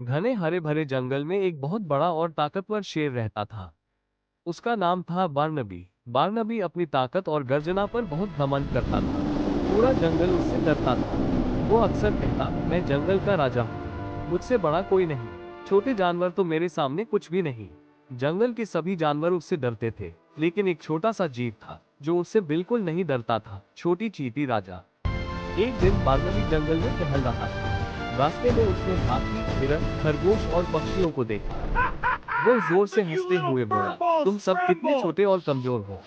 घने हरे भरे जंगल में एक बहुत बड़ा और ताकतवर शेर रहता था। उसका नाम था बारनबी। बारनबी अपनी ताकत और गर्जना पर बहुत घमंड करता था। पूरा जंगल उससे डरता था। वो अक्सर कहता, मैं जंगल का राजा हूँ, मुझसे बड़ा कोई नहीं, छोटे जानवर तो मेरे सामने कुछ भी नहीं। जंगल के सभी जानवर उससे डरते थे, लेकिन एक छोटा सा जीव था जो उससे बिल्कुल नहीं डरता था, छोटी चींटी राजा। एक दिन बारनबी जंगल में टहल रहा था। रास्ते में उसने हाथी, हिरन, खरगोश और पक्षियों को देखा। वो जोर से हंसते हुए बोला, तुम सब कितने छोटे और कमजोर हो।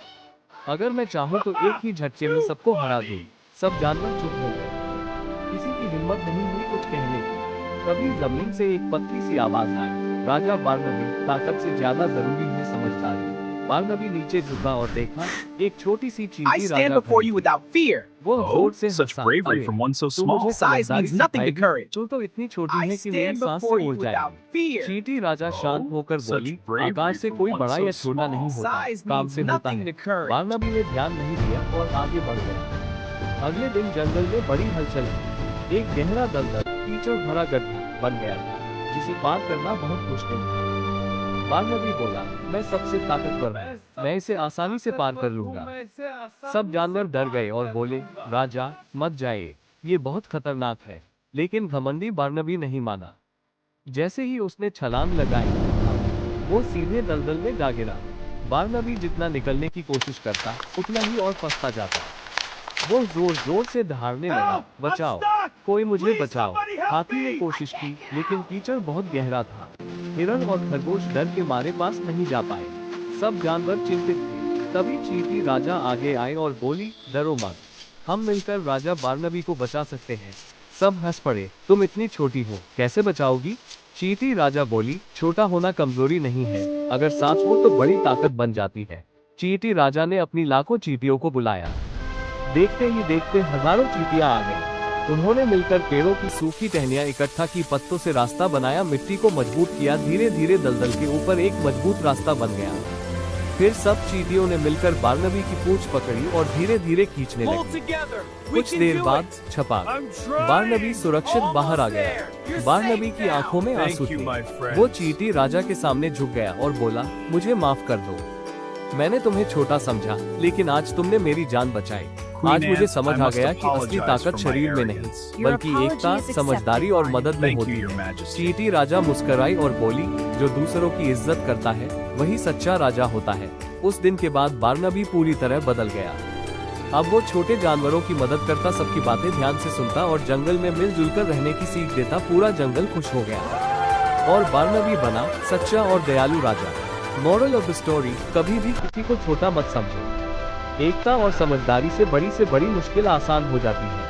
अगर मैं चाहूँ तो एक ही झटके में सबको हरा दूं। सब जानवर चुप हो गए। किसी की हिम्मत नहीं हुई कुछ कहने की। तभी जमीन से एक पतली सी आवाज आई, राजा बारनबी, ताकत से ज्यादा जरूरी है समझदारी। बारनबी नीचे झुका और देखा, एक छोटी सी I चींटी stand राजा before खड़ी you थी। without fear. वो जोर से Such हंसा, bravery अरे, from one so तू मुझे small. Size समझदारी means nothing to सिखाएगी? courage. तू तो इतनी छोटी I है कि मेरी stand सांस से before you उड़ without जाएगी। fear. चींटी राजा शांत होकर Such बोली, bravery आकाश से from कोई one बड़ा so या छोटा नहीं small. होता, Size काम means से होता nothing है। to courage. बारनबी ने ध्यान नहीं दिया और आगे बढ़ गया। अगले दिन जंगल में बड़ी हलचल हुई। एक गहरा दलदल, कीचड़ भरा गड्ढा बन गया था, जिसे पार करना बहुत मुश्किल था। बारनबी बोला, मैं सबसे ताकतवर हूँ, मैं इसे आसानी से पार कर लूंगा। सब जानवर डर गए और बोले, राजा मत जाइए, ये बहुत खतरनाक है। लेकिन घमंडी बारनबी नहीं माना। जैसे ही उसने छलांग लगाई, वो सीधे दलदल में जा गिरा। बारनबी जितना निकलने की कोशिश करता, उतना ही और फंसता जाता। वो जोर जोर से दहाड़ने लगा, बचाओ, कोई मुझे बचाओ। हाथी ने कोशिश की, लेकिन कीचड़ बहुत गहरा था। हिरन और खरगोश डर के मारे पास नहीं जा पाए। सब जानवर चिंतित थे। तभी चींटी राजा आगे आए और बोली, डरो मत, हम मिलकर राजा बारनबी को बचा सकते हैं। सब हंस पड़े, तुम इतनी छोटी हो, कैसे बचाओगी? चींटी राजा बोली, छोटा होना कमजोरी नहीं है, अगर साथ हो तो बड़ी ताकत बन जाती है। चींटी राजा ने अपनी लाखों चींटियों को बुलाया। देखते ही देखते हजारों चींटियां आ गईं। उन्होंने मिलकर पेड़ों की सूखी टहनियां इकट्ठा की, पत्तों से रास्ता बनाया, मिट्टी को मजबूत किया। धीरे धीरे दलदल के ऊपर एक मजबूत रास्ता बन गया। फिर सब चींटियों ने मिलकर बारनबी की पूंछ पकड़ी और धीरे धीरे खींचने लगी। कुछ देर बाद छपाक, बारनबी सुरक्षित बाहर आ गया। बारनबी की आंखों में आंसू थे। वो चींटी राजा के सामने झुक गया और बोला, मुझे माफ कर दो, मैंने तुम्हें छोटा समझा, लेकिन आज तुमने मेरी जान बचाई। आज मुझे समझ आ गया कि असली ताकत शरीर में नहीं, बल्कि एकता, समझदारी और मदद में होती है। चींटी राजा मुस्कुराई और बोली, जो दूसरों की इज्जत करता है वही सच्चा राजा होता है। उस दिन के बाद बारनबी पूरी तरह बदल गया। अब वो छोटे जानवरों की मदद करता, सबकी बातें ध्यान से सुनता और जंगल में मिलजुल कर रहने की सीख देता। पूरा जंगल खुश हो गया और बारनबी बना सच्चा और दयालु राजा। मॉरल ऑफ द स्टोरी, कभी भी किसी को छोटा मत समझो। एकता और समझदारी से बड़ी मुश्किल आसान हो जाती है।